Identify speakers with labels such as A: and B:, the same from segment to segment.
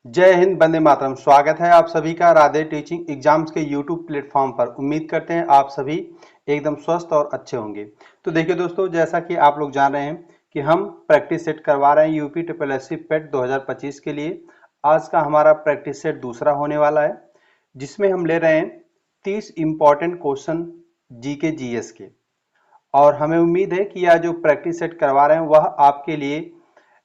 A: जय हिंद, वंदे मातरम। स्वागत है आप सभी का राधे टीचिंग एग्जाम्स के यूट्यूब प्लेटफॉर्म पर। उम्मीद करते हैं आप सभी एकदम स्वस्थ और अच्छे होंगे। तो देखिए दोस्तों, जैसा कि आप लोग जान रहे हैं कि हम प्रैक्टिस सेट करवा रहे हैं यूपी ट्रिपल एस सी पेट 2025 के लिए। आज का हमारा प्रैक्टिस सेट दूसरा होने वाला है, जिसमें हम ले रहे हैं 30 इंपॉर्टेंट क्वेश्चन जीके जीएस के। और हमें उम्मीद है कि यह जो प्रैक्टिस सेट करवा रहे हैं वह आपके लिए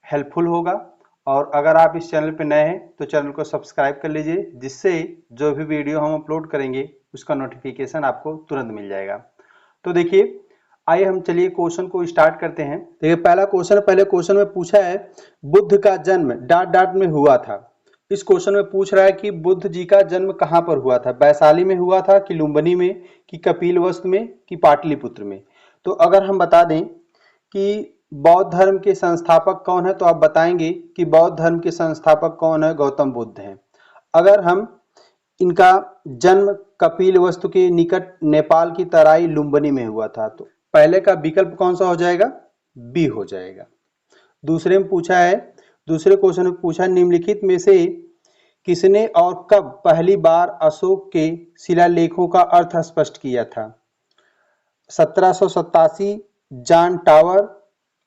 A: हेल्पफुल होगा। और अगर आप इस चैनल पर नए हैं तो चैनल को सब्सक्राइब कर लीजिए, जिससे जो भी वीडियो हम अपलोड करेंगे उसका नोटिफिकेशन आपको तुरंत मिल जाएगा। तो देखिए, आइए हम चलिए क्वेश्चन को स्टार्ट करते हैं। देखिए, पहले क्वेश्चन में पूछा है बुद्ध का जन्म ... में हुआ था। इस क्वेश्चन में पूछ रहा है कि बुद्ध जी का जन्म कहाँ पर हुआ था। वैशाली में हुआ था कि लुम्बिनी में कि कपिलवस्तु में कि पाटलिपुत्र में। तो अगर हम बता दें कि बौद्ध धर्म के संस्थापक कौन है, तो आप बताएंगे कि बौद्ध धर्म के संस्थापक कौन है, गौतम बुद्ध हैं। अगर हम इनका जन्म कपिलवस्तु के निकट नेपाल की तराई लुम्बिनी में हुआ था, तो पहले का विकल्प कौन सा हो जाएगा, बी हो जाएगा। दूसरे क्वेश्चन में पूछा निम्नलिखित में से किसने और कब पहली बार अशोक के शिलालेखों का अर्थ स्पष्ट किया था। 1787 John Tower,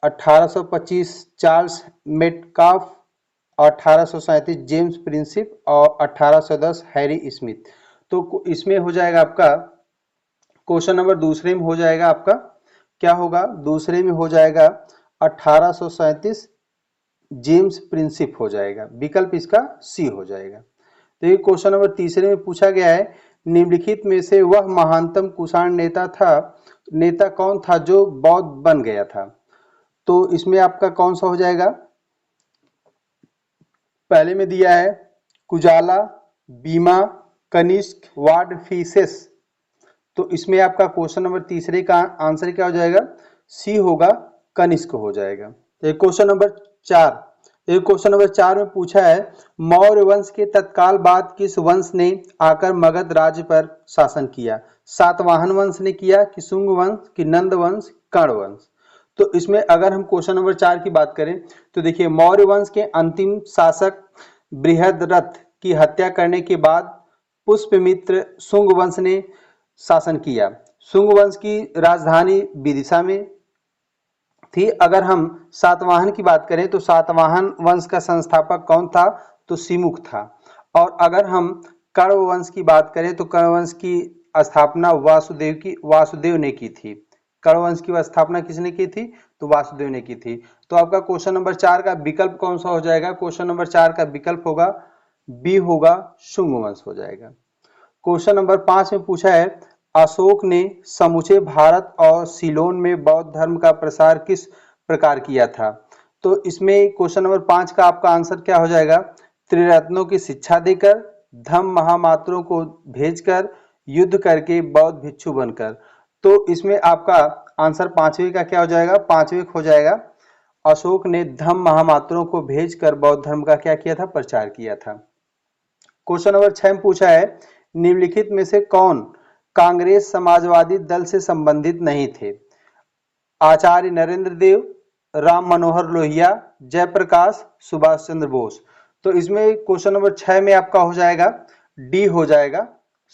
A: 1825 Charles Metcalfe, 1837 James Prinsep और 1810 हैरी स्मिथ। तो इसमें हो जाएगा आपका क्वेश्चन नंबर दूसरे में हो जाएगा आपका क्या होगा, दूसरे में हो जाएगा 1837 जेम्स प्रिंसिप हो जाएगा। विकल्प इसका सी हो जाएगा। तो ये क्वेश्चन नंबर तीसरे में पूछा गया है निम्नलिखित में से वह महानतम कुषाण नेता कौन था जो बौद्ध बन गया था। तो इसमें आपका कौन सा हो जाएगा, पहले में दिया है कुजाला, बीमा, कनिष्क, वाडफिसेस। तो इसमें आपका क्वेश्चन नंबर तीसरे का आंसर क्या हो जाएगा, सी होगा, कनिष्क हो जाएगा। क्वेश्चन नंबर 4 में पूछा है मौर्य वंश के तत्काल बाद किस वंश ने आकर मगध राज्य पर शासन किया। सातवाहन वंश ने किया कि शुंग वंश कि नंद वंश, कर्ण वंश। तो इसमें अगर हम क्वेश्चन नंबर 4 की बात करें तो देखिए, मौर्य वंश के अंतिम शासक बृहद्रथ की हत्या करने के बाद पुष्यमित्र शुंग वंश ने शासन किया। शुंग वंश की राजधानी विदिशा में थी। अगर हम सातवाहन की बात करें तो सातवाहन वंश का संस्थापक कौन था, तो सिमुख था। और अगर हम कर्ण वंश की बात करें तो कर्ण वंश की स्थापना वासुदेव ने की थी। कर्ण वंश की स्थापना किसने की थी, तो वासुदेव ने की थी। तो आपका क्वेश्चन नंबर 4 का विकल्प कौन सा हो जाएगा, क्वेश्चन नंबर 4 का विकल्प होगा बी होगा, शुंग वंश हो जाएगा। क्वेश्चन नंबर 5 में पूछा है अशोक ने समूचे भारत और सीलोन में बौद्ध धर्म का प्रसार किस प्रकार किया था। तो इसमें क्वेश्चन नंबर 5 का आपका आंसर क्या हो जाएगा, त्रिरत्नों की शिक्षा देकर, धम्म महामात्रों को भेजकर, युद्ध करके, बौद्ध भिक्षु बनकर। तो इसमें आपका आंसर पांचवे का क्या हो जाएगा, पांचवे हो जाएगा, अशोक ने धम्म महामात्रों को भेजकर बौद्ध धर्म का क्या किया था, प्रचार किया था। क्वेश्चन नंबर 6 में पूछा है निम्नलिखित में से कौन कांग्रेस समाजवादी दल से संबंधित नहीं थे। आचार्य नरेंद्र देव, राम मनोहर लोहिया, जयप्रकाश, सुभाष चंद्र बोस। तो इसमें क्वेश्चन नंबर 6 में आपका हो जाएगा डी हो जाएगा,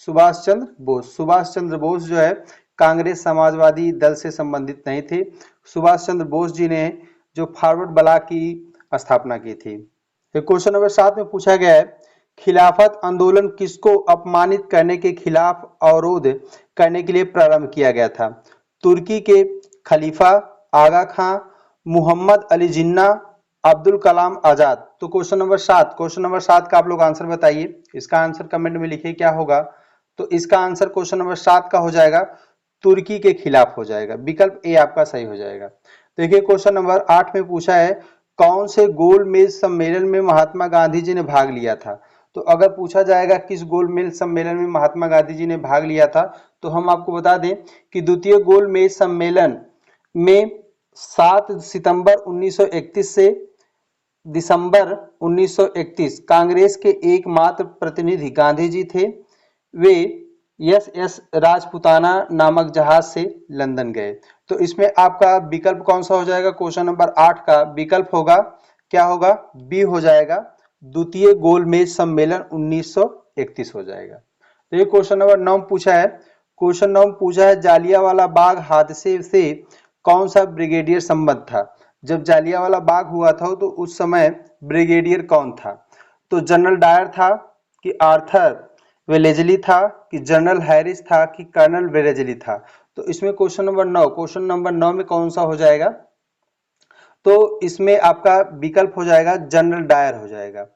A: सुभाष चंद्र बोस। सुभाष चंद्र बोस जो है कांग्रेस समाजवादी दल से संबंधित नहीं थे। सुभाष चंद्र बोस जी ने जो फॉरवर्ड ब्लॉक की स्थापना की थी। तो क्वेश्चन नंबर 7 में पूछा गया है खिलाफत आंदोलन किसको अपमानित करने के खिलाफ अवरोध करने के लिए प्रारंभ किया गया था। तुर्की के खलीफा, आगा खां, मोहम्मद अली जिन्ना, अब्दुल कलाम आजाद। तो क्वेश्चन नंबर 7 का आप लोग आंसर बताइए। इसका आंसर कमेंट में लिखिए क्या होगा। तो इसका आंसर क्वेश्चन नंबर 7 का हो जाएगा तुर्की के खिलाफ हो जाएगा। विकल्प ए आपका सही हो जाएगा। देखिए, क्वेश्चन नंबर 8 में पूछा है कौन से गोलमेज सम्मेलन में महात्मा गांधी जी ने भाग लिया था। तो अगर पूछा जाएगा किस गोलमेज सम्मेलन में महात्मा गांधी जी ने भाग लिया था, तो हम आपको बता दें कि द्वितीय गोलमेज सम्मेलन में 7 सितंबर 1931 से दिसंबर 1931 कांग्रेस के एकमात्र प्रतिनिधि गांधी जी थे। वे एस राजपुताना नामक जहाज से लंदन गए। तो इसमें आपका विकल्प कौन सा हो जाएगा, क्वेश्चन नंबर 8 का विकल्प होगा क्या होगा, बी हो जाएगा, द्वितीय गोलमेज सम्मेलन 1931 हो जाएगा। तो ये क्वेश्चन नंबर 9 पूछा है। क्वेश्चन नंबर पूछा है जालियांवाला बाग हादसे से कौन सा ब्रिगेडियर संबद्ध था। जब जालियांवाला बाग हुआ था तो उस समय ब्रिगेडियर कौन था। तो जनरल डायर था कि आर्थर वेलेजली था कि जनरल हैरिस था कि कर्नल वेलेजली था। तो इसमें क्वेश्चन नंबर 9 में कौन सा हो जाएगा। तो इसमें आपका विकल्प हो जाएगा जनरल डायर हो जाएगा,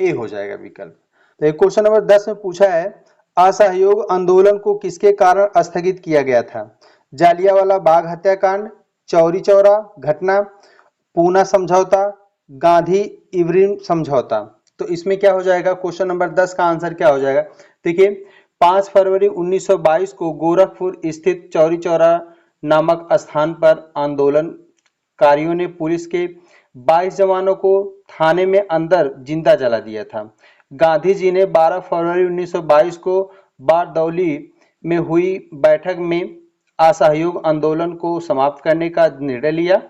A: ए हो जाएगा विकल्प। तो क्वेश्चन नंबर 10 में पूछा है असहयोग आंदोलन को किसके कारण स्थगित किया गया था। जालियांवाला बाग हत्याकांड, चौरी चौरा घटना, पूना समझौता, गांधी इवरिन समझौता। तो इसमें क्या हो जाएगा, क्वेश्चन नंबर 10 का आंसर क्या हो जाएगा। देखिए 5 फरवरी 1922 को गोरखपुर स्थित चौरी चौरा नामक स्थान पर आंदोलनकारियों ने पुलिस के 22 जवानों को थाने में अंदर जिंदा जला दिया था। गांधी जी ने 12 फरवरी 1922 को बारदौली में हुई बैठक में असहयोग आंदोलन को समाप्त करने का निर्णय लिया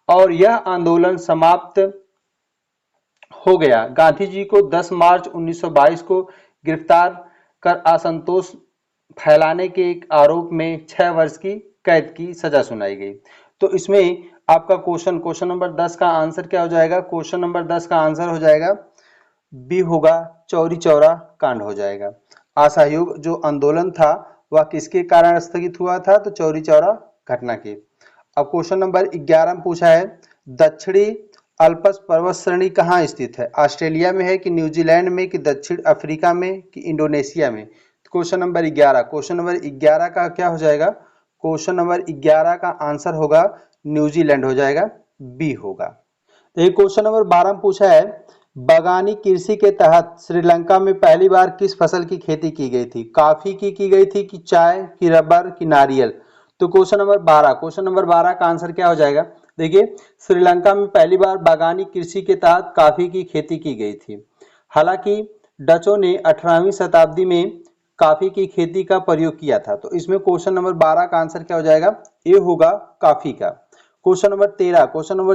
A: और यह आंदोलन समाप्त हो गया। गांधी जी को 10 मार्च 1922 को गिरफ्तार कर असंतोष फैलाने के एक आरोप में 6 वर्ष की कैद की सजा सुनाई गई। तो इसमें आपका क्वेश्चन नंबर 10 का आंसर क्या हो जाएगा। क्वेश्चन नंबर 10 का आंसर हो जाएगा बी होगा, चौरी चौरा कांड हो जाएगा। असहयोग जो आंदोलन था वह किसके कारण स्थगित हुआ था, तो चौरी चौरा घटना के। अब क्वेश्चन नंबर 11 में पूछा है दक्षिणी अल्प्स पर्वत श्रेणी कहाँ स्थित है। ऑस्ट्रेलिया में है कि न्यूजीलैंड में कि दक्षिण अफ्रीका में कि इंडोनेशिया में। क्वेश्चन नंबर 11 का क्या हो जाएगा। क्वेश्चन नंबर 11 का आंसर होगा न्यूजीलैंड हो जाएगा, बी होगा। तो क्वेश्चन नंबर 12 में पूछा है बागानी कृषि के तहत श्रीलंका में पहली बार किस फसल की खेती की गई थी। कॉफी की गई थी कि चाय कि रबर कि नारियल। तो क्वेश्चन नंबर 12 का आंसर क्या हो जाएगा। देखिए श्रीलंका में पहली बार बागानी कृषि के तहत कॉफी की खेती की गई थी। हालांकि डचों ने 18वीं शताब्दी में कॉफी की खेती का प्रयोग किया था। तो इसमें क्वेश्चन नंबर 12 का आंसर क्या हो जाएगा, ए होगा कॉफी का। क्वेश्चन नंबर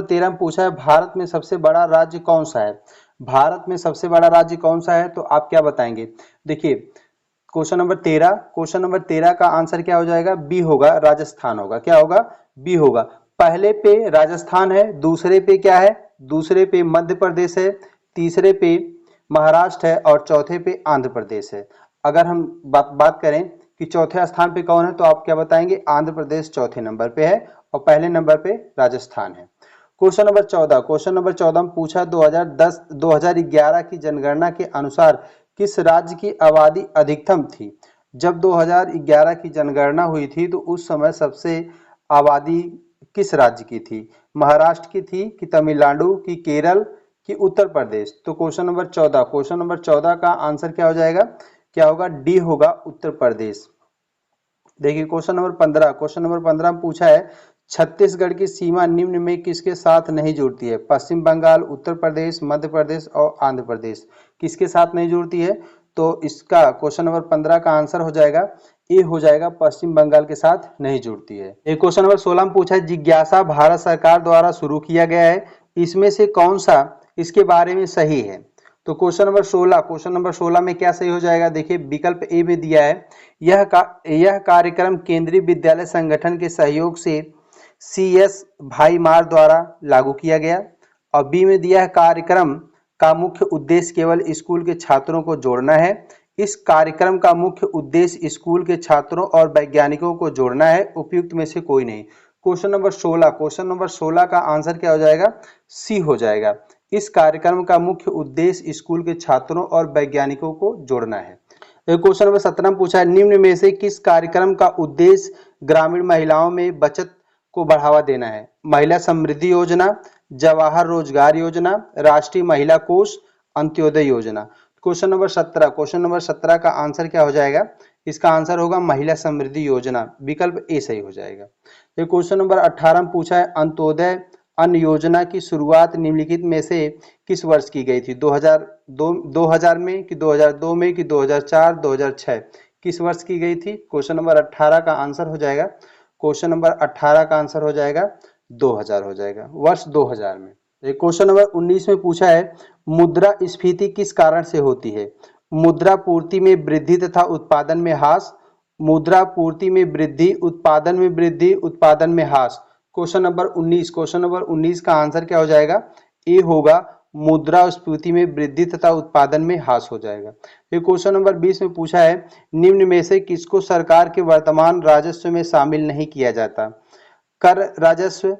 A: 13 में पूछा है भारत में सबसे बड़ा राज्य कौन सा है। भारत में सबसे बड़ा राज्य कौन सा है, तो आप क्या बताएंगे। देखिए क्वेश्चन नंबर 13 का आंसर क्या हो जाएगा, बी होगा, राजस्थान होगा। क्या होगा, बी होगा। पहले पे राजस्थान है, दूसरे पे क्या है, दूसरे पे मध्य प्रदेश है, तीसरे पे महाराष्ट्र है और चौथे पे आंध्र प्रदेश है। अगर हम बात करें कि चौथे स्थान पे कौन है, तो आप क्या बताएंगे, आंध्र प्रदेश चौथे नंबर पे है और पहले नंबर पे राजस्थान है। क्वेश्चन नंबर 14 में पूछा 2011 की जनगणना के अनुसार किस राज्य की आबादी अधिकतम थी। जब 2011 की जनगणना हुई थी तो उस समय सबसे आबादी किस राज्य की थी, महाराष्ट्र की थी कि तमिलनाडु की केरल कि उत्तर प्रदेश। तो क्वेश्चन नंबर 14 का आंसर क्या हो जाएगा, क्या होगा, डी होगा, उत्तर प्रदेश। देखिए क्वेश्चन नंबर 15 में पूछा है छत्तीसगढ़ की सीमा निम्न में किसके साथ नहीं जुड़ती है। पश्चिम बंगाल, उत्तर प्रदेश, मध्य प्रदेश और आंध्र प्रदेश किसके साथ नहीं जुड़ती है। तो इसका क्वेश्चन नंबर 15 का आंसर हो जाएगा, ए हो जाएगा, पश्चिम बंगाल के साथ नहीं जुड़ती है। एक क्वेश्चन नंबर 16 में पूछा है जिज्ञासा भारत सरकार द्वारा शुरू किया गया है, इसमें से कौन सा इसके बारे में सही है। तो क्वेश्चन नंबर 16 में क्या सही हो जाएगा। देखिए विकल्प ए में दिया है यह कार्यक्रम केंद्रीय विद्यालय संगठन के सहयोग से CS भाईमार द्वारा लागू किया गया। और बी में दिया है कार्यक्रम का मुख्य उद्देश्य केवल स्कूल के छात्रों को जोड़ना है। इस कार्यक्रम का मुख्य उद्देश्य स्कूल के छात्रों और वैज्ञानिकों को जोड़ना है, उपयुक्त में से कोई नहीं। क्वेश्चन नंबर 16 का आंसर क्या हो जाएगा, सी हो जाएगा। इस कार्यक्रम का मुख्य उद्देश्य स्कूल के छात्रों और वैज्ञानिकों को जोड़ना है। क्वेश्चन नंबर 17 में पूछा है निम्न में से किस कार्यक्रम का उद्देश्य ग्रामीण महिलाओं में बचत को बढ़ावा देना है। महिला समृद्धि योजना, जवाहर रोजगार योजना, राष्ट्रीय महिला कोष, अंत्योदय योजना। क्वेश्चन नंबर 17 का आंसर क्या हो जाएगा, इसका आंसर होगा महिला समृद्धि योजना, विकल्प ए सही हो जाएगा। ये क्वेश्चन नंबर 18 में पूछा है अंत्योदय अन्न योजना की शुरुआत निम्नलिखित में से किस वर्ष की गई थी। 2000 में कि 2002 में कि 2004, 2006 किस वर्ष की गई थी। क्वेश्चन नंबर 18 का आंसर हो जाएगा, 2000 हो जाएगा, वर्ष 2000 में। क्वेश्चन नंबर 19 में पूछा है मुद्रा स्फीति किस कारण से होती है? मुद्रा पूर्ति में वृद्धि तथा उत्पादन में ह्रास, मुद्रा पूर्ति में वृद्धि, उत्पादन में वृद्धि, उत्पादन में ह्रास। क्वेश्चन नंबर 19 का आंसर क्या हो जाएगा? ए होगा, मुद्रास्फीति में वृद्धि तथा उत्पादन में ह्रास हो जाएगा। फिर क्वेश्चन नंबर 20 में पूछा है निम्न में से किसको सरकार के वर्तमान राजस्व में शामिल नहीं किया जाता? कर राजस्व,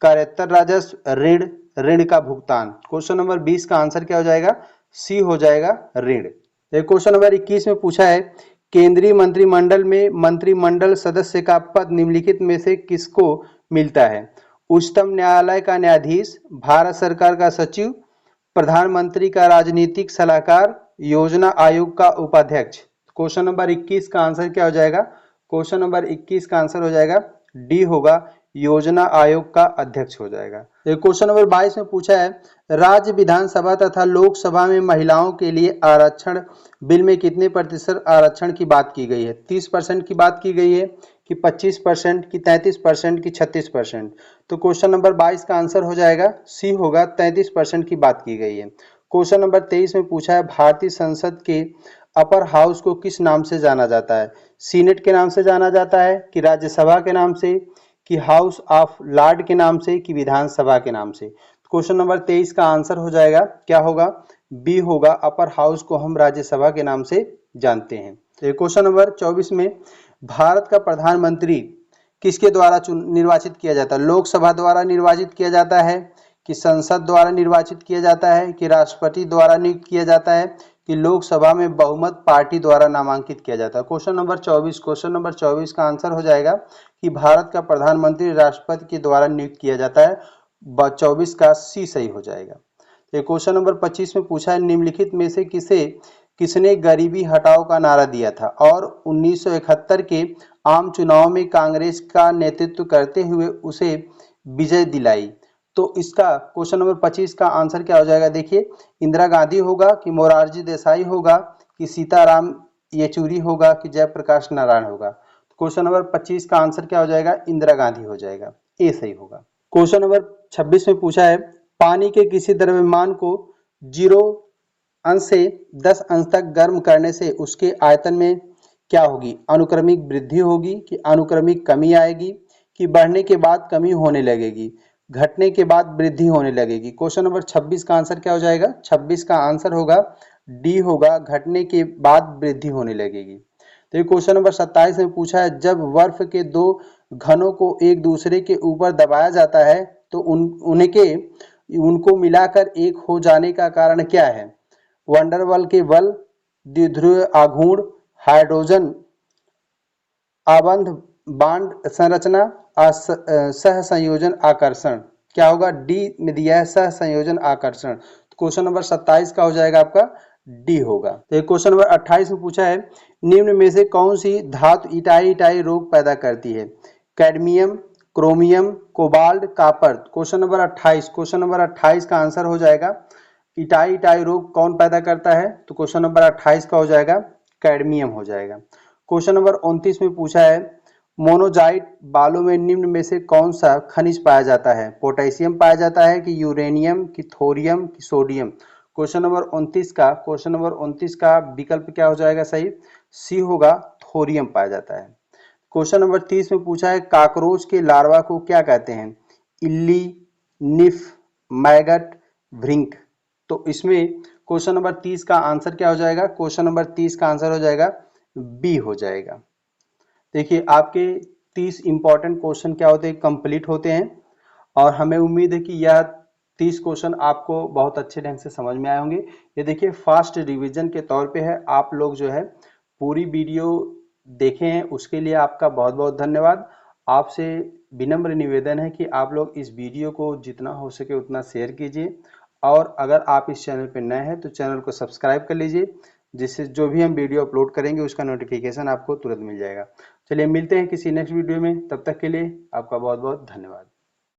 A: करेत्तर राजस्व, ऋण का भुगतान। क्वेश्चन नंबर 20 का आंसर क्या हो जाएगा? सी हो जाएगा, ऋण। क्वेश्चन नंबर 21 में पूछा है केंद्रीय मंत्रिमंडल में मंत्रिमंडल सदस्य का पद निम्नलिखित में से किसको मिलता है? उच्चतम न्यायालय का न्यायाधीश, भारत सरकार का सचिव, प्रधानमंत्री का राजनीतिक सलाहकार, योजना आयोग का उपाध्यक्ष। क्वेश्चन नंबर 21 का आंसर क्या हो जाएगा? क्वेश्चन नंबर 21 का आंसर हो जाएगा डी होगा, योजना आयोग का अध्यक्ष हो जाएगा। क्वेश्चन नंबर 22 में पूछा है राज्य विधानसभा तथा लोकसभा में महिलाओं के लिए आरक्षण बिल में कितने प्रतिशत आरक्षण की बात की गई है? 30% की बात की गई है कि 25% की 33% की 36%? तो क्वेश्चन नंबर 22 का आंसर हो जाएगा सी होगा, 33% की बात की गई है। क्वेश्चन नंबर 23 में पूछा है भारतीय संसद के अपर हाउस को किस नाम से जाना जाता है? सीनेट के नाम से जाना जाता है कि राज्यसभा के नाम से कि हाउस ऑफ लॉर्ड के नाम से कि विधानसभा के नाम से? क्वेश्चन नंबर 23 का आंसर हो जाएगा क्या होगा? बी होगा, अपर हाउस को हम राज्यसभा के नाम से जानते हैं। क्वेश्चन नंबर 24 में भारत का प्रधानमंत्री किसके द्वारा निर्वाचित किया जाता है? लोकसभा द्वारा निर्वाचित किया जाता है कि संसद द्वारा निर्वाचित किया जाता है कि राष्ट्रपति द्वारा नियुक्त किया जाता है कि लोकसभा में बहुमत पार्टी द्वारा नामांकित किया जाता है? क्वेश्चन नंबर 24 का आंसर हो जाएगा कि भारत का प्रधानमंत्री राष्ट्रपति के द्वारा नियुक्त किया जाता है। 24 का सी सही हो जाएगा। क्वेश्चन नंबर 25 में पूछा है निम्नलिखित में से किसने गरीबी हटाओ का नारा दिया था और 1971 के आम चुनाव में कांग्रेस का नेतृत्व करते हुए उसे विजय दिलाई? तो इसका क्वेश्चन नंबर 25 का आंसर क्या हो जाएगा? देखिए, इंदिरा गांधी होगा कि मोरारजी देसाई होगा कि सीताराम येचुरी होगा कि जयप्रकाश नारायण होगा? क्वेश्चन नंबर 25 का आंसर क्या हो जाएगा? इंदिरा गांधी हो जाएगा, ए सही होगा। क्वेश्चन नंबर 26 में पूछा है पानी के किसी द्रव्यमान को 0 अंश से 10 अंश तक गर्म करने से उसके आयतन में क्या होगी? अनुक्रमिक वृद्धि होगी कि अनुक्रमिक कमी आएगी कि बढ़ने के बाद कमी होने लगेगी, घटने के बाद वृद्धि होने लगेगी? क्वेश्चन नंबर 26 का आंसर क्या हो जाएगा? 26 का आंसर होगा डी होगा, घटने के बाद वृद्धि होने लगेगी। तो क्वेश्चन नंबर 27 में पूछा है जब बर्फ के दो घनों को एक दूसरे के ऊपर दबाया जाता है तो उनको मिलाकर एक हो जाने का कारण क्या है? वंडरवॉल के बल, द्विध्रुवीय आघूर्ण, हाइड्रोजन आबंध बांड संरचना, सह संयोजन आकर्षण? क्या होगा? डी में दिया है सह संयोजन आकर्षण। तो क्वेश्चन नंबर 27 का हो जाएगा आपका डी होगा। तो क्वेश्चन नंबर 28 में पूछा है निम्न में से कौन सी धातु इटाई रोग पैदा करती है? Cadmium, chromium, cobalt, copper? Question number 28 का आंसर हो जाएगा इटाई रोग कौन पैदा करता है? तो क्वेश्चन नंबर 28 का हो जाएगा कैडमियम हो जाएगा। क्वेश्चन नंबर 29 में पूछा है मोनोजाइट बालों में निम्न में से कौन सा खनिज पाया जाता है? पोटेशियम पाया जाता है कि यूरेनियम कि थोरियम कि सोडियम? क्वेश्चन नंबर 29 का विकल्प क्या हो जाएगा सही? सी होगा, थोरियम पाया जाता है। क्वेश्चन नंबर 30 में पूछा है काकरोच के लार्वा को क्या कहते हैं? इल्ली, निफ, मैगट, भ्रिंक? तो इसमें क्वेश्चन नंबर 30 का आंसर क्या हो जाएगा? क्वेश्चन नंबर 30 का आंसर हो जाएगा बी हो जाएगा। देखिए, आपके 30 इंपॉर्टेंट क्वेश्चन क्या होते हैं? कंप्लीट होते हैं और हमें उम्मीद है कि यह 30 क्वेश्चन आपको बहुत अच्छे ढंग से समझ में आए होंगे। ये देखिए फास्ट रिवीजन के तौर पे है, आप लोग जो है पूरी वीडियो देखे हैं उसके लिए आपका बहुत बहुत धन्यवाद। आपसे विनम्र निवेदन है कि आप लोग इस वीडियो को जितना हो सके उतना शेयर कीजिए और अगर आप इस चैनल पर नए हैं तो चैनल को सब्सक्राइब कर लीजिए, जिससे जो भी हम वीडियो अपलोड करेंगे उसका नोटिफिकेशन आपको तुरंत मिल जाएगा। चलिए मिलते हैं किसी नेक्स्ट वीडियो में, तब तक के लिए आपका बहुत बहुत धन्यवाद।